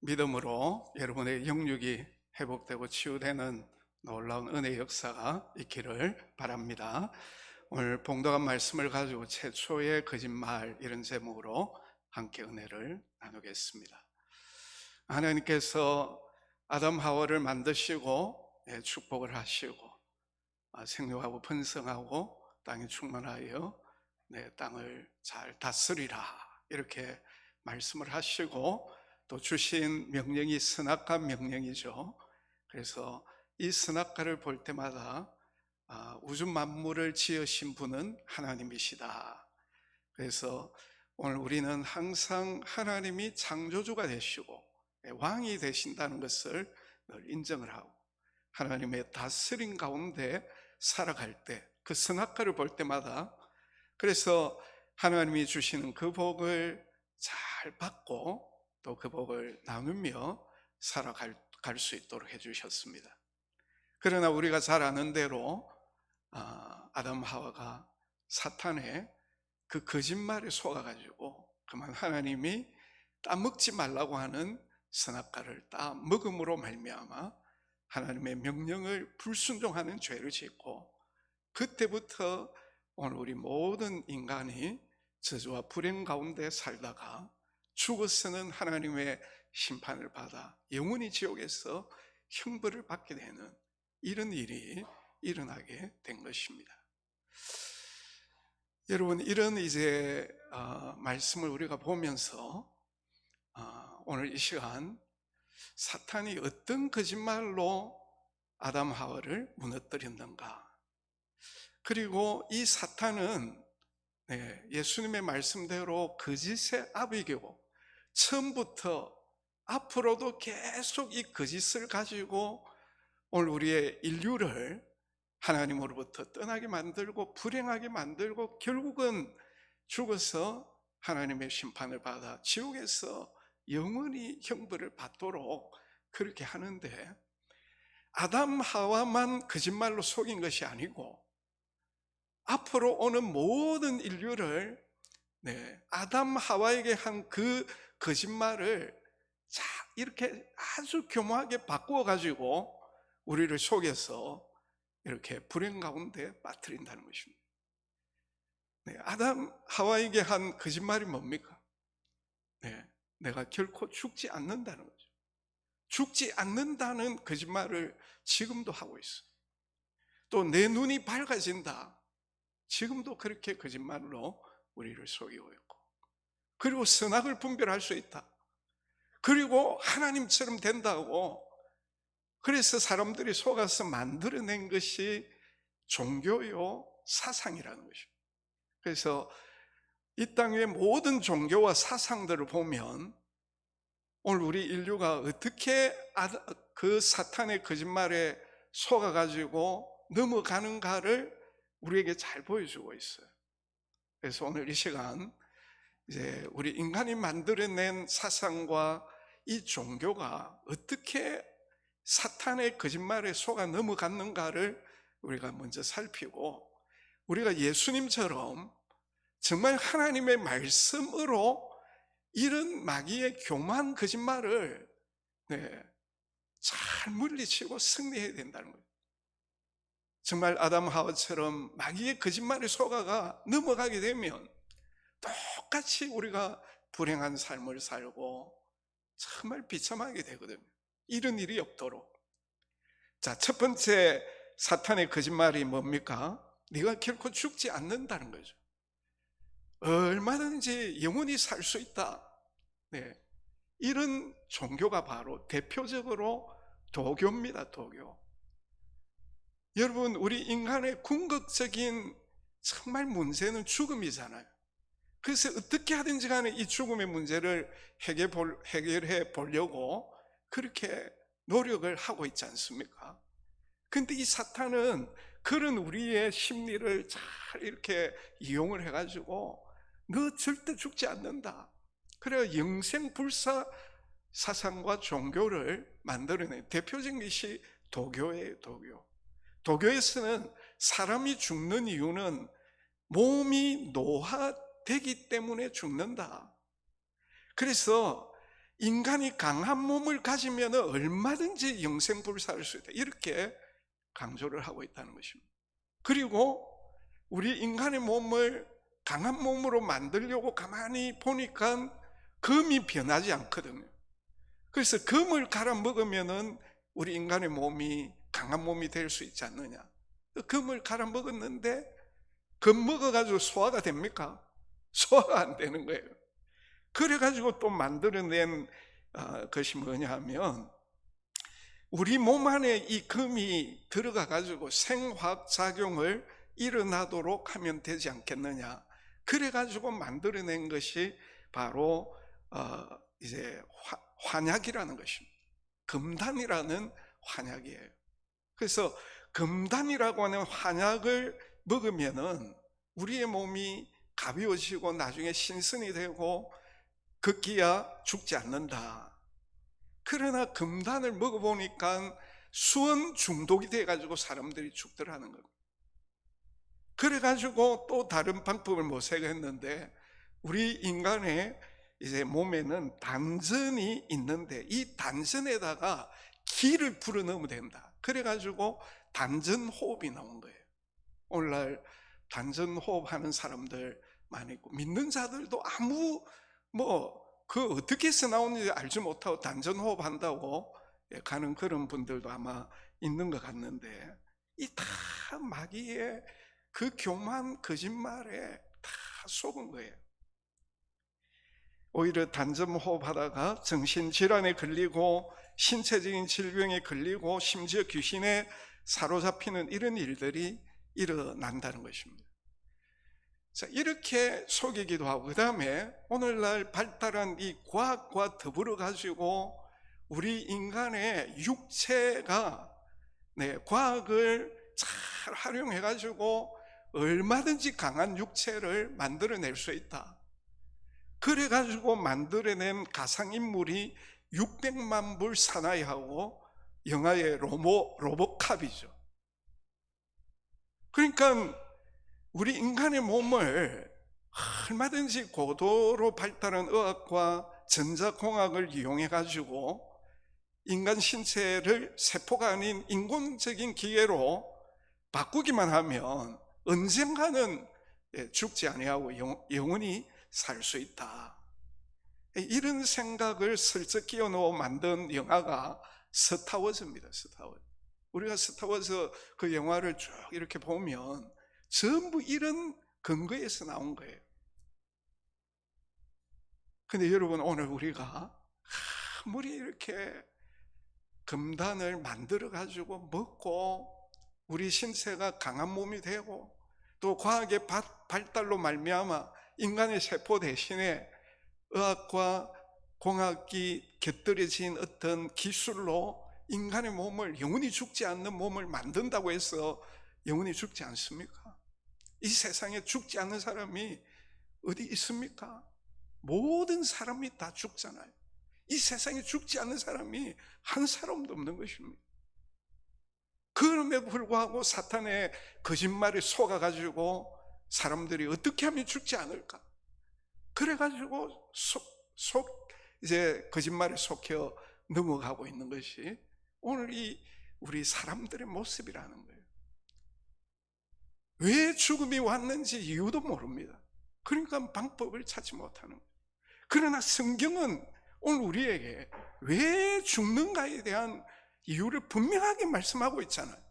믿음으로 여러분의 영육이 회복되고 치유되는 놀라운 은혜의 역사가 있기를 바랍니다. 오늘 봉독한 말씀을 가지고 최초의 거짓말, 이런 제목으로 함께 은혜를 나누겠습니다. 하나님께서 아담 하와를 만드시고 축복을 하시고 생육하고 번성하고 땅에 충만하여 땅을 잘 다스리라, 이렇게 말씀을 하시고 또 주신 명령이 선악과 명령이죠. 그래서 이 선악과를 볼 때마다 우주 만물을 지으신 분은 하나님이시다. 그래서 오늘 우리는 항상 하나님이 창조주가 되시고 왕이 되신다는 것을 늘 인정을 하고, 하나님의 다스림 가운데 살아갈 때 그 선악과를 볼 때마다, 그래서 하나님이 주시는 그 복을 잘 받고 또 그 복을 나누며 살아갈 수 있도록 해주셨습니다. 그러나 우리가 잘 아는 대로 아담 하와가 사탄의 그 거짓말에 속아가지고 그만 하나님이 따먹지 말라고 하는 선악과를 따먹음으로 말미암아 하나님의 명령을 불순종하는 죄를 짓고, 그때부터 오늘 우리 모든 인간이 저주와 불행 가운데 살다가 죽어서는 하나님의 심판을 받아 영원히 지옥에서 형벌을 받게 되는 이런 일이 일어나게 된 것입니다. 여러분, 이런 말씀을 우리가 보면서 오늘 이 시간 사탄이 어떤 거짓말로 아담 하와를 무너뜨렸는가, 그리고 이 사탄은 예수님의 말씀대로 거짓의 아비이고 처음부터 앞으로도 계속 이 거짓을 가지고 오늘 우리의 인류를 하나님으로부터 떠나게 만들고 불행하게 만들고 결국은 죽어서 하나님의 심판을 받아 지옥에서 영원히 형벌을 받도록 그렇게 하는데, 아담 하와만 거짓말로 속인 것이 아니고 앞으로 오는 모든 인류를 아담 하와에게 한 그 거짓말을 이렇게 아주 교묘하게 바꾸어 가지고 우리를 속여서 이렇게 불행 가운데 빠뜨린다는 것입니다. 아담 하와에게 한 거짓말이 뭡니까? 내가 결코 죽지 않는다는 거죠. 죽지 않는다는 거짓말을 지금도 하고 있어요. 또 내 눈이 밝아진다, 지금도 그렇게 거짓말로 우리를 속이고 있고, 그리고 선악을 분별할 수 있다, 그리고 하나님처럼 된다고, 그래서 사람들이 속아서 만들어낸 것이 종교요 사상이라는 것입니다. 그래서 이 땅의 모든 종교와 사상들을 보면 오늘 우리 인류가 어떻게 그 사탄의 거짓말에 속아가지고 넘어가는가를 우리에게 잘 보여주고 있어요. 그래서 오늘 이 시간 우리 인간이 만들어낸 사상과 이 종교가 어떻게 사탄의 거짓말에 속아 넘어갔는가를 우리가 먼저 살피고, 우리가 예수님처럼 정말 하나님의 말씀으로 이런 마귀의 교만한 거짓말을 잘 물리치고 승리해야 된다는 거예요. 정말 아담 하와처럼 마귀의 거짓말에 속아가 넘어가게 되면 똑같이 우리가 불행한 삶을 살고 정말 비참하게 되거든요. 이런 일이 없도록. 자, 첫 번째 사탄의 거짓말이 뭡니까? 네가 결코 죽지 않는다는 거죠. 얼마든지 영원히 살 수 있다. 이런 종교가 바로 대표적으로 도교입니다. 도교. 여러분, 우리 인간의 궁극적인 정말 문제는 죽음이잖아요. 그래서 어떻게 하든지 간에 이 죽음의 문제를 해결해 보려고 그렇게 노력을 하고 있지 않습니까? 근데 이 사탄은 그런 우리의 심리를 잘 이렇게 이용을 해가지고 너 절대 죽지 않는다, 그래야 영생불사 사상과 종교를 만들어낸 대표적인 것이 도교예요. 도교. 도교에서는 사람이 죽는 이유는 몸이 노화되기 때문에 죽는다. 그래서 인간이 강한 몸을 가지면 얼마든지 영생불사할 수 있다, 이렇게 강조를 하고 있다는 것입니다. 그리고 우리 인간의 몸을 강한 몸으로 만들려고 가만히 보니까 금이 변하지 않거든요. 그래서 금을 갈아 먹으면 우리 인간의 몸이 강한 몸이 될 수 있지 않느냐. 금을 갈아 먹었는데 금 먹어가지고 소화가 됩니까? 소화가 안 되는 거예요. 그래가지고 또 만들어낸 것이 뭐냐 하면, 우리 몸 안에 이 금이 들어가가지고 생화학작용을 일어나도록 하면 되지 않겠느냐. 그래가지고 만들어낸 것이 바로 이제 환약이라는 것입니다. 금단이라는 환약이에요. 그래서 금단이라고 하는 환약을 먹으면은 우리의 몸이 가벼워지고 나중에 신선이 되고 급기야 죽지 않는다. 그러나 금단을 먹어보니까 수은 중독이 돼가지고 사람들이 죽더라는 겁니다. 그래가지고 또 다른 방법을 모색했는데, 우리 인간의 이제 몸에는 단전이 있는데 이 단전에다가 기를 불어넣으면 된다. 그래가지고 단전호흡이 나온 거예요. 오늘날 단전호흡 하는 사람들 많이 있고, 믿는 자들도 아무 그 어떻게 해서 나오는지 알지 못하고 단전호흡 한다고 가는 그런 분들도 아마 있는 것 같는데, 이 다 마귀의 그 교만 거짓말에 다 속은 거예요. 오히려 단전호흡 하다가 정신질환에 걸리고 신체적인 질병에 걸리고 심지어 귀신에 사로잡히는 이런 일들이 일어난다는 것입니다. 자, 이렇게 속이기도 하고, 그 다음에 오늘날 발달한 이 과학과 더불어 가지고 우리 인간의 육체가 과학을 잘 활용해 가지고 얼마든지 강한 육체를 만들어낼 수 있다. 그래 가지고 만들어낸 가상인물이 600만 불 사나이하고 영화의 로보캅이죠. 그러니까 우리 인간의 몸을 얼마든지 고도로 발달한 의학과 전자공학을 이용해 가지고 인간 신체를 세포가 아닌 인공적인 기계로 바꾸기만 하면 언젠가는 죽지 아니하고 영원히 살 수 있다. 이런 생각을 슬쩍 끼워 넣어 만든 영화가 스타워즈입니다. 스타워즈. 우리가 스타워즈 그 영화를 쭉 이렇게 보면 전부 이런 근거에서 나온 거예요. 근데 여러분, 오늘 우리가 아무리 이렇게 금단을 만들어 가지고 먹고 우리 신체가 강한 몸이 되고 또 과학의 발달로 말미암아 인간의 세포 대신에 의학과 공학이 곁들여진 어떤 기술로 인간의 몸을, 영원히 죽지 않는 몸을 만든다고 해서 영원히 죽지 않습니까? 이 세상에 죽지 않는 사람이 어디 있습니까? 모든 사람이 다 죽잖아요. 이 세상에 죽지 않는 사람이 한 사람도 없는 것입니다. 그럼에도 불구하고 사탄의 거짓말에 속아가지고 사람들이 어떻게 하면 죽지 않을까? 그래가지고 이제 거짓말에 속혀 넘어가고 있는 것이 오늘 우리 사람들의 모습이라는 거예요. 왜 죽음이 왔는지 이유도 모릅니다. 그러니까 방법을 찾지 못하는 거예요. 그러나 성경은 오늘 우리에게 왜 죽는가에 대한 이유를 분명하게 말씀하고 있잖아요.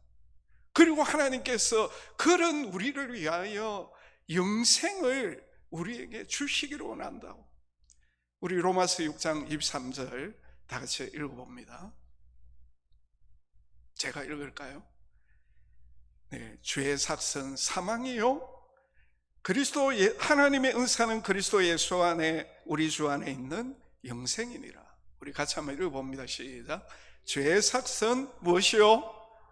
그리고 하나님께서 그런 우리를 위하여 영생을 우리에게 주시기를 원한다고. 우리 로마서 6장 23절 다 같이 읽어봅니다. 제가 읽을까요? 네, 죄의 삭은 사망이요, 하나님의 은사는 그리스도 예수 안에, 우리 주 안에 있는 영생이니라. 우리 같이 한번 읽어봅니다. 시작. 죄의 삭은 무엇이요?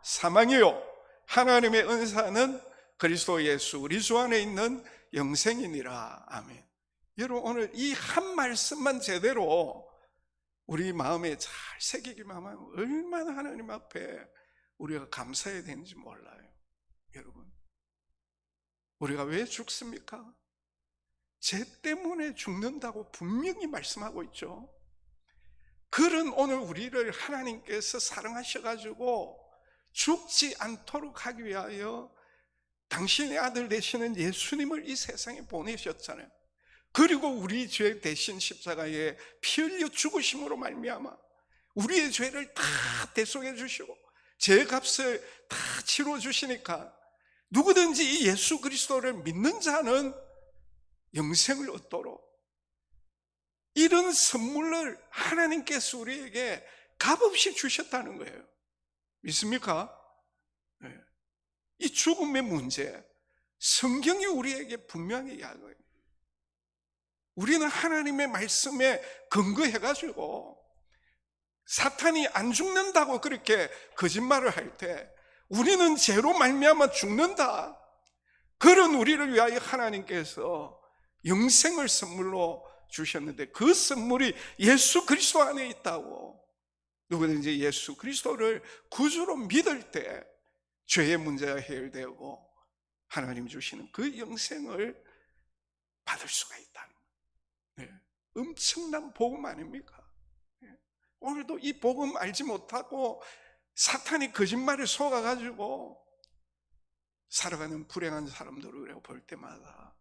사망이요, 하나님의 은사는 그리스도 예수, 우리 주 안에 있는 영생이니라. 아멘. 여러분, 오늘 이 한 말씀만 제대로 우리 마음에 잘 새기기만 하면 얼마나 하나님 앞에 우리가 감사해야 되는지 몰라요. 여러분, 우리가 왜 죽습니까? 죄 때문에 죽는다고 분명히 말씀하고 있죠. 그런 오늘 우리를 하나님께서 사랑하셔가지고 죽지 않도록 하기 위하여 당신의 아들 되시는 예수님을 이 세상에 보내셨잖아요. 그리고 우리 죄 대신 십자가에 피 흘려 죽으심으로 말미암아 우리의 죄를 다 대속해 주시고 죄값을 다 치러 주시니까 누구든지 이 예수 그리스도를 믿는 자는 영생을 얻도록 이런 선물을 하나님께서 우리에게 값없이 주셨다는 거예요. 믿습니까? 네. 이 죽음의 문제, 성경이 우리에게 분명히 이야기해요. 우리는 하나님의 말씀에 근거해가지고 사탄이 안 죽는다고 그렇게 거짓말을 할 때 우리는 죄로 말미암아 죽는다, 그런 우리를 위하여 하나님께서 영생을 선물로 주셨는데 그 선물이 예수 그리스도 안에 있다고. 누구든지 예수 그리스도를 구주로 믿을 때 죄의 문제가 해결되고 하나님 주시는 그 영생을 받을 수가 있다는 거예요. 네. 엄청난 복음 아닙니까? 네. 오늘도 이 복음 알지 못하고 사탄이 거짓말에 속아가지고 살아가는 불행한 사람들을 볼 때마다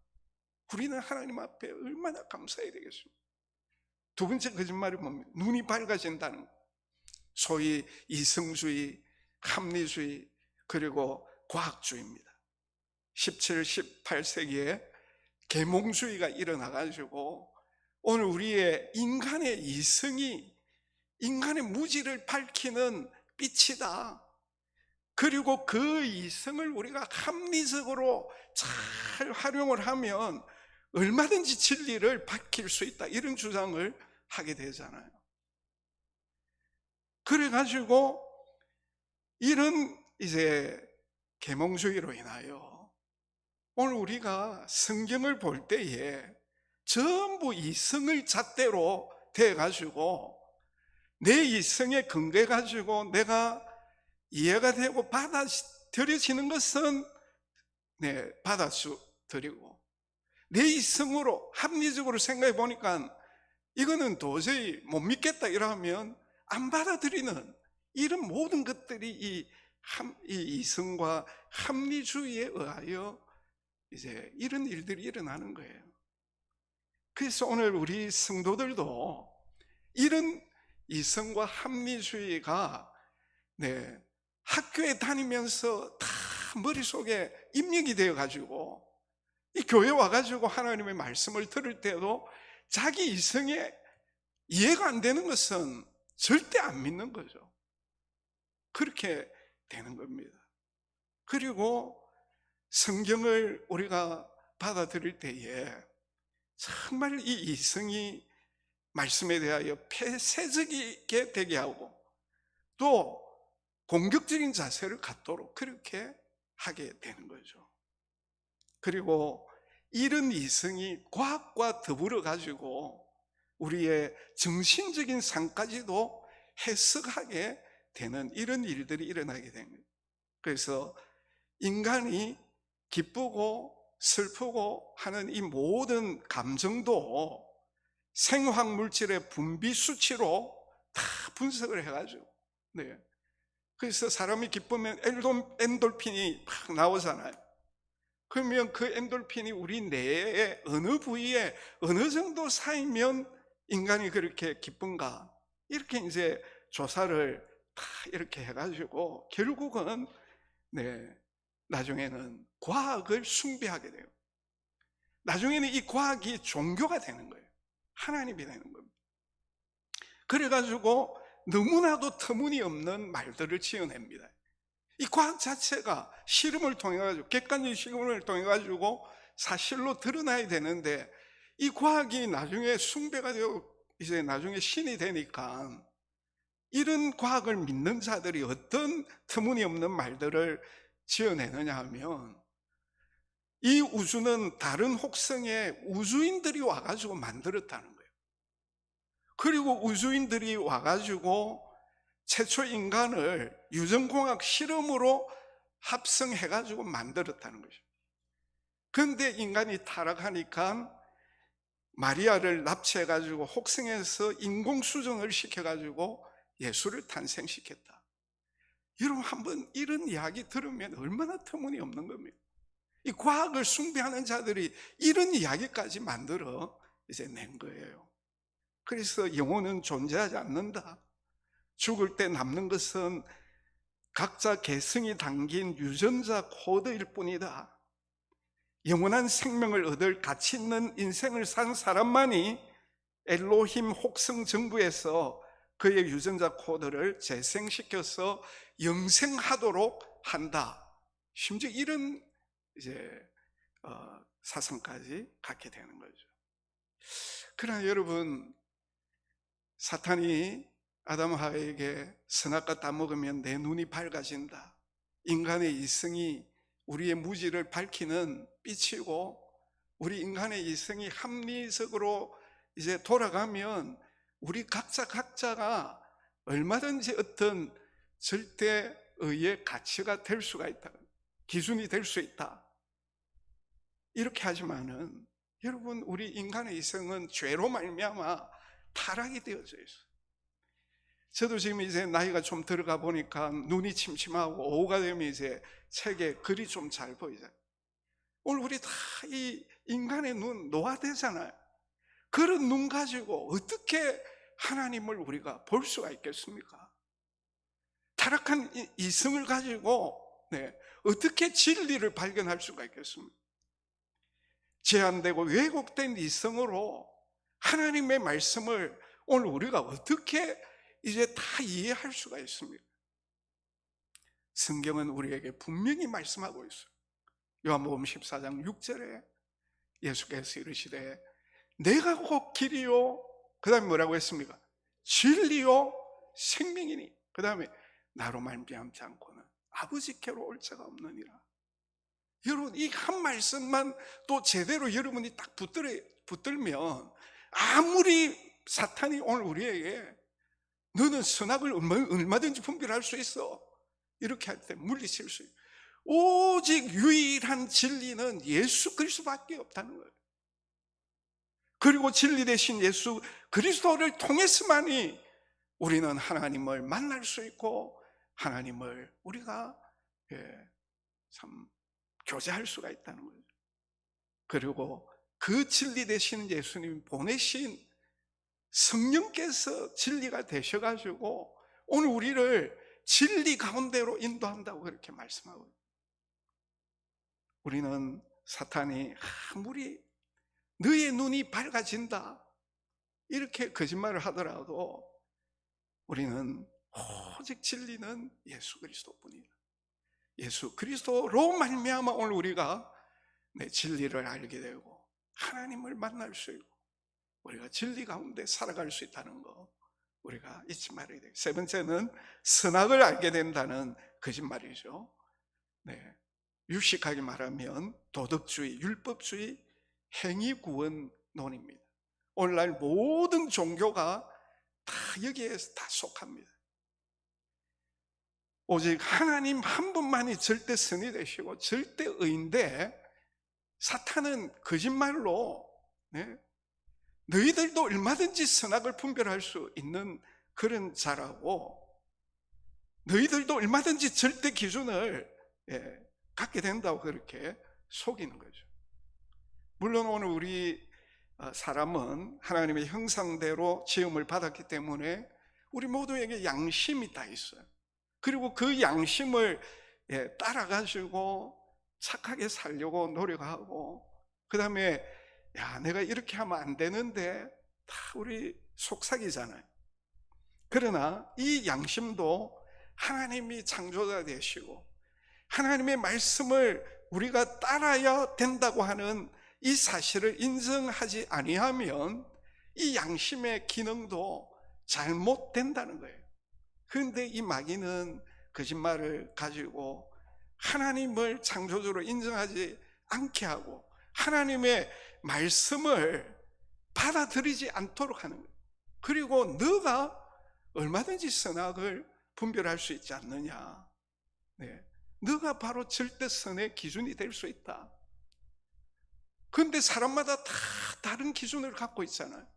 우리는 하나님 앞에 얼마나 감사해야 되겠습니까? 두 번째 거짓말이 뭡니까? 눈이 밝아진다는 거. 소위 이성주의, 합리주의, 그리고 과학주의입니다. 17, 18세기에 계몽주의가 일어나가지고 오늘 우리의 인간의 이성이 인간의 무지를 밝히는 빛이다. 그리고 그 이성을 우리가 합리적으로 잘 활용을 하면 얼마든지 진리를 밝힐 수 있다, 이런 주장을 하게 되잖아요. 그래가지고 이런 이제 계몽주의로 인하여 오늘 우리가 성경을 볼 때에 전부 이성을 잣대로 대가지고 내 이성에 근거해가지고 내가 이해가 되고 받아들여지는 것은 받아들이고 내 이성으로 합리적으로 생각해 보니까 이거는 도저히 못 믿겠다 이러면 안 받아들이는 이런 모든 것들이 이 이성과 합리주의에 의하여 이제 이런 일들이 일어나는 거예요. 그래서 오늘 우리 성도들도 이런 이성과 합리주의가 학교에 다니면서 다 머릿속에 입력이 되어가지고 이 교회 와가지고 하나님의 말씀을 들을 때도 자기 이성에 이해가 안 되는 것은 절대 안 믿는 거죠. 그렇게 되는 겁니다. 그리고 성경을 우리가 받아들일 때에 정말 이 이성이 말씀에 대하여 폐쇄적이게 되게 하고 또 공격적인 자세를 갖도록 그렇게 하게 되는 거죠. 그리고 이런 이성이 과학과 더불어 가지고 우리의 정신적인 삶까지도 해석하게 되는 이런 일들이 일어나게 된 거예요. 그래서 인간이 기쁘고 슬프고 하는 이 모든 감정도 생화물질의 분비 수치로 다 분석을 해가지고 그래서 사람이 기쁘면 엔돌핀이 막 나오잖아요. 그러면 그 엔돌핀이 우리 뇌의 어느 부위에 어느 정도 쌓이면 인간이 그렇게 기쁜가, 이렇게 이제 조사를 다 이렇게 해가지고 결국은 나중에는 과학을 숭배하게 돼요. 나중에는 이 과학이 종교가 되는 거예요. 하나님이 되는 겁니다. 그래가지고 너무나도 터무니없는 말들을 지어냅니다. 이 과학 자체가 실험을 통해가지고, 객관적인 실험을 통해가지고 사실로 드러나야 되는데, 이 과학이 나중에 숭배가 되고, 이제 나중에 신이 되니까, 이런 과학을 믿는 자들이 어떤 터무니없는 말들을 지어내느냐 하면, 이 우주는 다른 혹성에 우주인들이 와가지고 만들었다는 거예요. 그리고 우주인들이 와가지고 최초 인간을 유전공학 실험으로 합성해가지고 만들었다는 거죠. 그런데 인간이 타락하니까 마리아를 납치해가지고 혹성에서 인공수정을 시켜가지고 예수를 탄생시켰다. 여러분, 한번 이런 이야기 들으면 얼마나 터무니없는 겁니까? 이 과학을 숭배하는 자들이 이런 이야기까지 만들어 이제 낸 거예요. 그래서 영혼은 존재하지 않는다. 죽을 때 남는 것은 각자 개성이 담긴 유전자 코드일 뿐이다. 영원한 생명을 얻을 가치 있는 인생을 산 사람만이 엘로힘 혹성 정부에서 그의 유전자 코드를 재생시켜서 영생하도록 한다. 심지어 이런 이제 사상까지 갖게 되는 거죠. 그러나 여러분, 사탄이 아담 하와에게 선악과 따먹으면 내 눈이 밝아진다, 인간의 이성이 우리의 무지를 밝히는 빛이고 우리 인간의 이성이 합리적으로 이제 돌아가면 우리 각자가 얼마든지 어떤 절대의의 가치가 될 수가 있다, 기준이 될 수 있다, 이렇게 하지만은 여러분, 우리 인간의 이성은 죄로 말미암아 타락이 되어져 있어요. 저도 지금 이제 나이가 좀 들어가 보니까 눈이 침침하고 오후가 되면 이제 책에 글이 좀 잘 보이잖아요. 오늘 우리 다 이 인간의 눈 노화되잖아요. 그런 눈 가지고 어떻게 하나님을 우리가 볼 수가 있겠습니까? 타락한 이성을 가지고 어떻게 진리를 발견할 수가 있겠습니까? 제한되고 왜곡된 이성으로 하나님의 말씀을 오늘 우리가 어떻게 이제 다 이해할 수가 있습니까? 성경은 우리에게 분명히 말씀하고 있어요. 요한복음 14장 6절에 예수께서 이르시되 내가 곧 길이요, 그 다음에 뭐라고 했습니까? 진리요 생명이니, 그 다음에 나로 말미암지 않고는 아버지께로 올 자가 없느니라. 여러분, 이 한 말씀만 또 제대로 여러분이 딱 붙들면 아무리 사탄이 오늘 우리에게 너는 선악을 얼마든지 분별할 수 있어, 이렇게 할 때 물리칠 수 있어요. 오직 유일한 진리는 예수 그리스도밖에 없다는 거예요. 그리고 진리 대신 예수 그리스도를 통해서만이 우리는 하나님을 만날 수 있고 하나님을 우리가 참 교제할 수가 있다는 거죠. 그리고 그 진리 되시는 예수님 보내신 성령께서 진리가 되셔가지고 오늘 우리를 진리 가운데로 인도한다고 그렇게 말씀하고 있어요. 우리는 사탄이 아무리 너의 눈이 밝아진다 이렇게 거짓말을 하더라도 우리는 오직 진리는 예수 그리스도뿐이다. 예수 그리스도로 말미암아 오늘 우리가 진리를 알게 되고 하나님을 만날 수 있고 우리가 진리 가운데 살아갈 수 있다는 거 우리가 잊지 말아야 돼요. 세 번째는 선악을 알게 된다는 거짓말이죠. 유식하게 말하면 도덕주의, 율법주의, 행위구원론입니다. 오늘날 모든 종교가 다 여기에 다 속합니다. 오직 하나님 한 분만이 절대 선이 되시고 절대 의인데 사탄은 거짓말로 너희들도 얼마든지 선악을 분별할 수 있는 그런 자라고, 너희들도 얼마든지 절대 기준을 갖게 된다고 그렇게 속이는 거죠. 물론 오늘 우리 사람은 하나님의 형상대로 지음을 받았기 때문에 우리 모두에게 양심이 다 있어요. 그리고 그 양심을 따라가지고 착하게 살려고 노력하고, 그 다음에 야 내가 이렇게 하면 안 되는데 다 우리 속삭이잖아요. 그러나 이 양심도 하나님이 창조자 되시고 하나님의 말씀을 우리가 따라야 된다고 하는 이 사실을 인정하지 아니하면 이 양심의 기능도 잘못된다는 거예요. 그런데 이 마귀는 거짓말을 가지고 하나님을 창조주로 인정하지 않게 하고 하나님의 말씀을 받아들이지 않도록 하는 거예요. 그리고 너가 얼마든지 선악을 분별할 수 있지 않느냐, 너가 바로 절대 선의 기준이 될 수 있다. 그런데 사람마다 다 다른 기준을 갖고 있잖아요.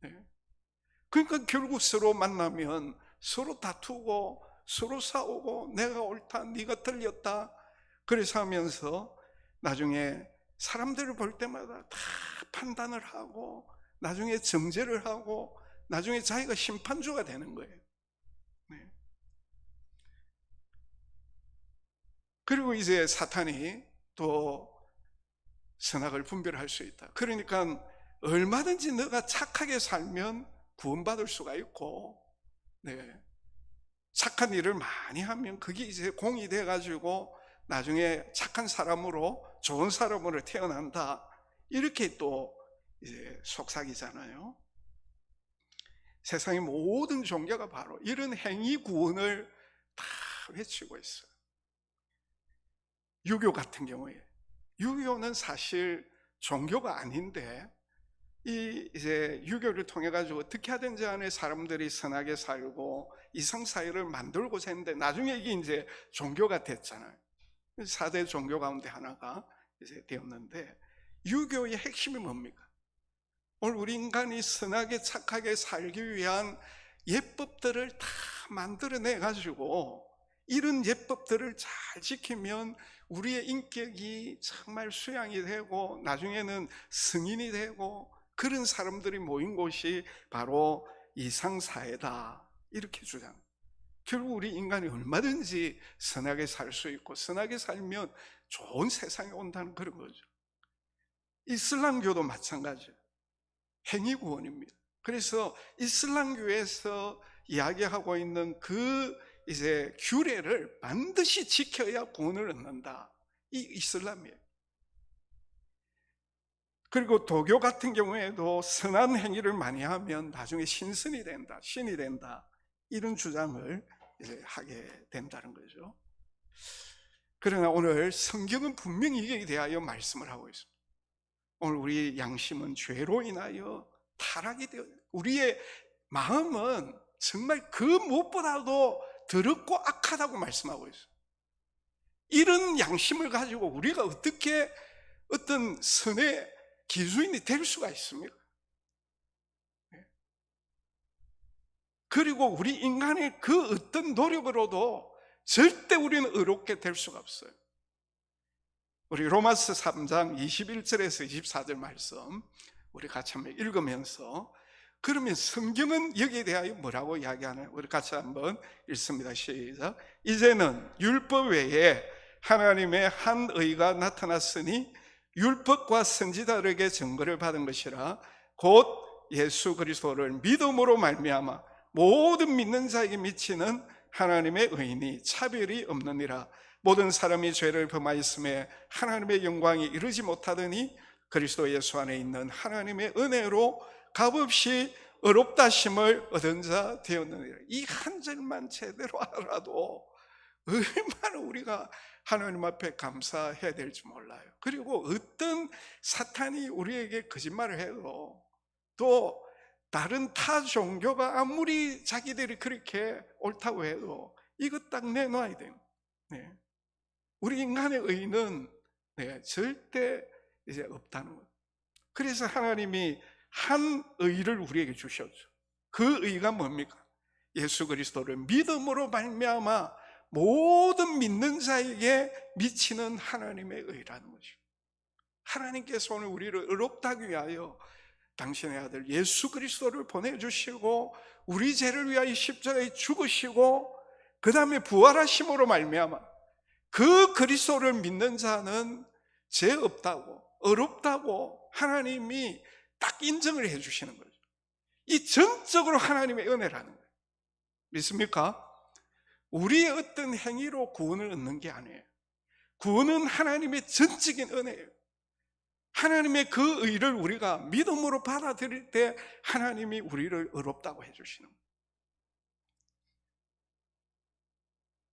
네. 그러니까 결국 서로 만나면 서로 다투고 서로 싸우고 내가 옳다 네가 틀렸다 그래서 하면서 나중에 사람들을 볼 때마다 다 판단을 하고 나중에 정죄를 하고 나중에 자기가 심판주가 되는 거예요. 네. 그리고 이제 사탄이 또 선악을 분별할 수 있다. 그러니까 얼마든지 너가 착하게 살면 구원받을 수가 있고, 네. 착한 일을 많이 하면 그게 이제 공이 돼가지고 나중에 착한 사람으로 좋은 사람으로 태어난다. 이렇게 또 이제 속삭이잖아요. 세상의 모든 종교가 바로 이런 행위 구원을 다 외치고 있어요. 유교 같은 경우에 유교는 사실 종교가 아닌데 이제 유교를 통해 가지고 어떻게 하든지 간에 사람들이 선하게 살고 이상 사회를 만들고자 했는데 나중에 이게 이제 종교가 됐잖아요. 4대 종교 가운데 하나가 이제 되었는데 유교의 핵심이 뭡니까? 오늘 우리 인간이 선하게 착하게 살기 위한 예법들을 다 만들어내 가지고 이런 예법들을 잘 지키면 우리의 인격이 정말 수양이 되고 나중에는 승인이 되고 그런 사람들이 모인 곳이 바로 이상사회다 이렇게 주장합니다. 결국 우리 인간이 얼마든지 선하게 살 수 있고 선하게 살면 좋은 세상이 온다는 그런 거죠. 이슬람교도 마찬가지예요. 행위구원입니다. 그래서 이슬람교에서 이야기하고 있는 그 이제 규례를 반드시 지켜야 구원을 얻는다. 이 이슬람이에요. 그리고 도교 같은 경우에도 선한 행위를 많이 하면 나중에 신선이 된다, 신이 된다. 이런 주장을 이제 하게 된다는 거죠. 그러나 오늘 성경은 분명히 이에 대하여 말씀을 하고 있습니다. 오늘 우리 양심은 죄로 인하여 타락이 되어 우리의 마음은 정말 그 무엇보다도 더럽고 악하다고 말씀하고 있어요. 이런 양심을 가지고 우리가 어떻게 어떤 선의 기준이 될 수가 있습니까? 그리고 우리 인간의 그 어떤 노력으로도 절대 우리는 의롭게 될 수가 없어요. 우리 로마서 3장 21절에서 24절 말씀 우리 같이 한번 읽으면서 그러면 성경은 여기에 대하여 뭐라고 이야기하나요? 우리 같이 한번 읽습니다. 시작. 이제는 율법 외에 하나님의 한 의가 나타났으니 율법과 선지자들에게 증거를 받은 것이라 곧 예수 그리스도를 믿음으로 말미암아 모든 믿는 자에게 미치는 하나님의 의인이 차별이 없느니라. 모든 사람이 죄를 범하였음에 하나님의 영광이 이르지 못하더니 그리스도 예수 안에 있는 하나님의 은혜로 값없이 의롭다심을 얻은 자 되었느니라. 이 한 절만 제대로 알아도 얼마나 우리가 하나님 앞에 감사해야 될지 몰라요. 그리고 어떤 사탄이 우리에게 거짓말을 해도 또 다른 타 종교가 아무리 자기들이 그렇게 옳다고 해도 이거 딱 내놔야 돼요. 네. 우리 인간의 의는 절대 이제 없다는 거예요. 그래서 하나님이 한 의를 우리에게 주셨죠. 그 의가 뭡니까? 예수 그리스도를 믿음으로 말미암아 모든 믿는 자에게 미치는 하나님의 의라는 거죠. 하나님께서 오늘 우리를 의롭다 하기 위하여 당신의 아들 예수 그리스도를 보내주시고 우리 죄를 위하여 십자가에 죽으시고 그 다음에 부활하심으로 말미암아 그 그리스도를 믿는 자는 죄 없다고 의롭다고 하나님이 딱 인정을 해주시는 거죠. 이 전적으로 하나님의 은혜라는 거예요. 믿습니까? 우리의 어떤 행위로 구원을 얻는 게 아니에요. 구원은 하나님의 전적인 은혜예요. 하나님의 그 의를 우리가 믿음으로 받아들일 때 하나님이 우리를 의롭다고 해주시는 거예요.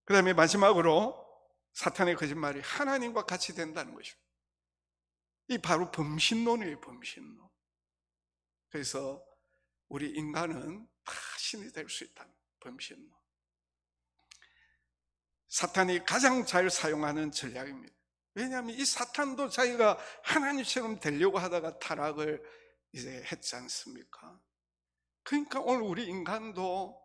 그 다음에 마지막으로 사탄의 거짓말이 하나님과 같이 된다는 것이죠. 이 바로 범신론이에요. 범신론. 그래서 우리 인간은 다 신이 될 수 있다는 범신론. 사탄이 가장 잘 사용하는 전략입니다. 왜냐하면 이 사탄도 자기가 하나님처럼 되려고 하다가 타락을 이제 했지 않습니까? 그러니까 오늘 우리 인간도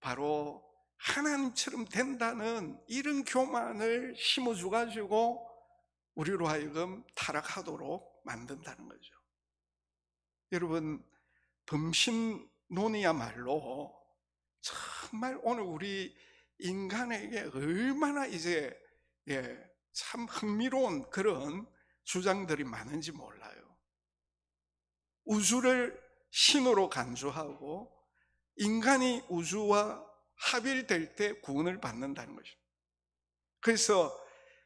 바로 하나님처럼 된다는 이런 교만을 심어줘 가지고 우리로 하여금 타락하도록 만든다는 거죠. 여러분, 범신론이야말로 정말 오늘 우리 인간에게 얼마나 이제 참 흥미로운 그런 주장들이 많은지 몰라요. 우주를 신으로 간주하고 인간이 우주와 합일될 때 구원을 받는다는 것입니다. 그래서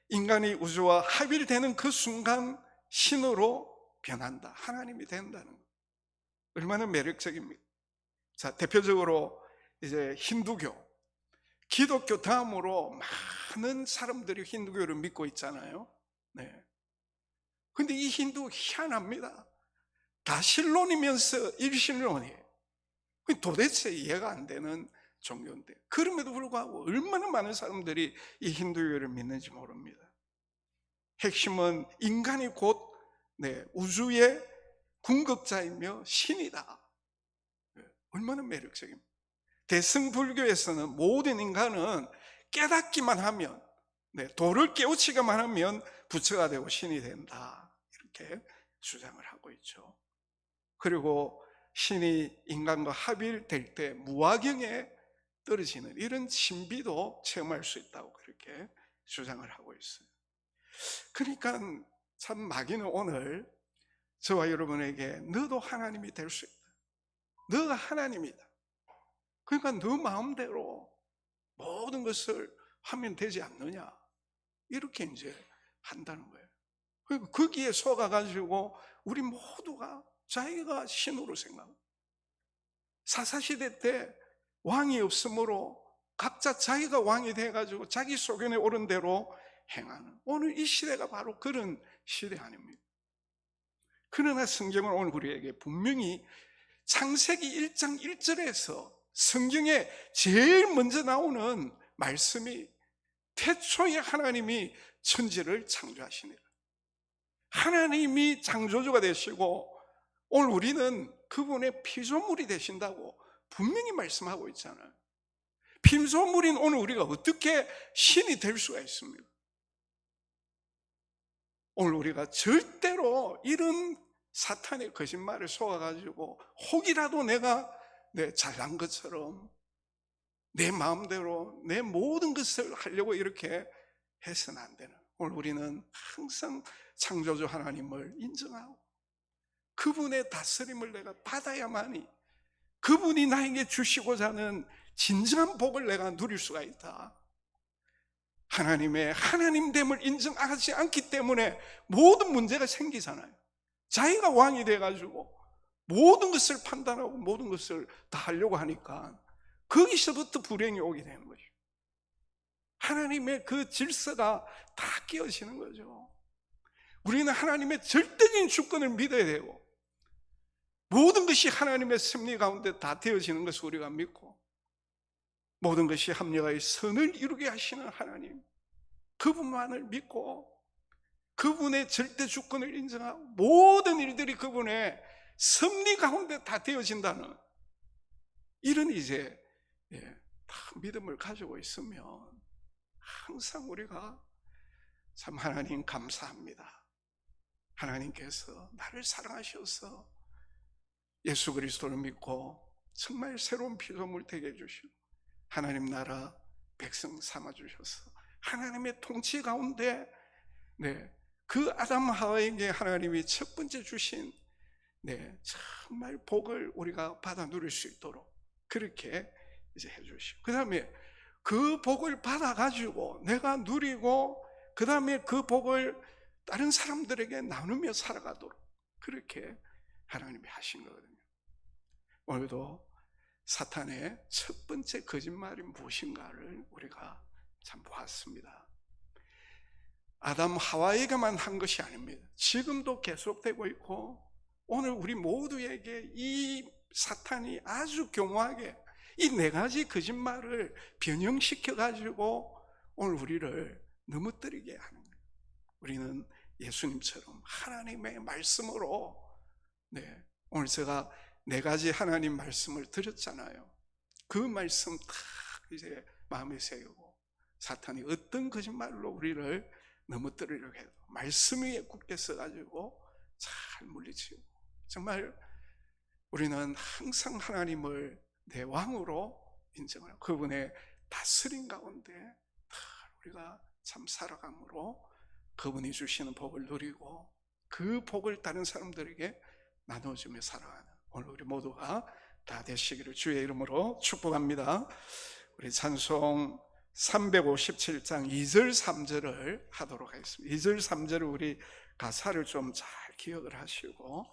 인간이 우주와 합일되는 그 순간 신으로 변한다, 하나님이 된다는 것. 얼마나 매력적입니까? 자, 대표적으로 이제 힌두교, 기독교 다음으로 많은 사람들이 힌두교를 믿고 있잖아요. 네. 근데 이 힌두 희한합니다. 다신론이면서 일신론이에요. 도대체 이해가 안 되는 종교인데, 그럼에도 불구하고 얼마나 많은 사람들이 이 힌두교를 믿는지 모릅니다. 핵심은 인간이 곧 우주의 궁극자이며 신이다. 얼마나 매력적입니다. 대승불교에서는 모든 인간은 깨닫기만 하면, 도를 깨우치기만 하면 부처가 되고 신이 된다, 이렇게 주장을 하고 있죠. 그리고 신이 인간과 합일될 때 무화경에 떨어지는 이런 신비도 체험할 수 있다고 그렇게 주장을 하고 있어요. 그러니까 참 마귀는 오늘 저와 여러분에게 너도 하나님이 될 수 있다, 너가 하나님이다, 그러니까 너 마음대로 모든 것을 하면 되지 않느냐, 이렇게 이제 한다는 거예요. 그리고 거기에 속아가지고 우리 모두가 자기가 신으로 생각하고, 사사시대 때 왕이 없으므로 각자 자기가 왕이 돼가지고 자기 소견에 오른 대로 행하는, 오늘 이 시대가 바로 그런 시대 아닙니까? 그러나 성경은 오늘 우리에게 분명히 창세기 1장 1절에서 성경에 제일 먼저 나오는 말씀이 태초에 하나님이 천지를 창조하시니라, 하나님이 창조주가 되시고 오늘 우리는 그분의 피조물이 되신다고 분명히 말씀하고 있잖아요. 피조물인 오늘 우리가 어떻게 신이 될 수가 있습니까? 오늘 우리가 절대로 이런 사탄의 거짓말을 속아가지고 혹이라도 내가 잘난 것처럼 내 마음대로 내 모든 것을 하려고 이렇게 해서는 안 되는, 오늘 우리는 항상 창조주 하나님을 인정하고 그분의 다스림을 내가 받아야만이 그분이 나에게 주시고자 하는 진정한 복을 내가 누릴 수가 있다. 하나님의 하나님됨을 인정하지 않기 때문에 모든 문제가 생기잖아요. 자기가 왕이 돼가지고 모든 것을 판단하고 모든 것을 다 하려고 하니까 거기서부터 불행이 오게 되는 거죠. 하나님의 그 질서가 다 깨어지는 거죠. 우리는 하나님의 절대적인 주권을 믿어야 되고 모든 것이 하나님의 섭리 가운데 다 되어지는 것을 우리가 믿고 모든 것이 합력하여 선을 이루게 하시는 하나님, 그분만을 믿고 그분의 절대 주권을 인정하고 모든 일들이 그분의 섭리 가운데 다 되어진다는 이런 이제 다 믿음을 가지고 있으면 항상 우리가 참 하나님 감사합니다, 하나님께서 나를 사랑하셔서 예수 그리스도를 믿고 정말 새로운 피조물 되게 해주시고 하나님 나라 백성 삼아주셔서 하나님의 통치 가운데 그 아담 하와에게 하나님이 첫 번째 주신 정말 복을 우리가 받아 누릴 수 있도록 그렇게 이제 해주시고, 그 다음에 그 복을 받아가지고 내가 누리고 그 다음에 그 복을 다른 사람들에게 나누며 살아가도록 그렇게 하나님이 하신 거거든요. 오늘도 사탄의 첫 번째 거짓말이 무엇인가를 우리가 참 보았습니다. 아담 하와에게만 한 것이 아닙니다. 지금도 계속되고 있고 오늘 우리 모두에게 이 사탄이 아주 교묘하게 이 네 가지 거짓말을 변형시켜 가지고 오늘 우리를 넘어뜨리게 하는 거예요. 우리는 예수님처럼 하나님의 말씀으로, 오늘 제가 4가지 하나님 말씀을 드렸잖아요. 그 말씀 딱 이제 마음에 새우고, 사탄이 어떤 거짓말로 우리를 넘어뜨리려고 해도 말씀 위에 굳게 서가지고 잘 물리치고, 정말 우리는 항상 하나님을 내 왕으로 인정하고 그분의 다스림 가운데 우리가 참 살아감으로 그분이 주시는 복을 누리고 그 복을 다른 사람들에게 나눠주며 살아가는 오늘 우리 모두가 다 되시기를 주의 이름으로 축복합니다. 우리 찬송 357장 2절 3절을 하도록 하겠습니다. 2절 3절을 우리 가사를 좀 잘 기억을 하시고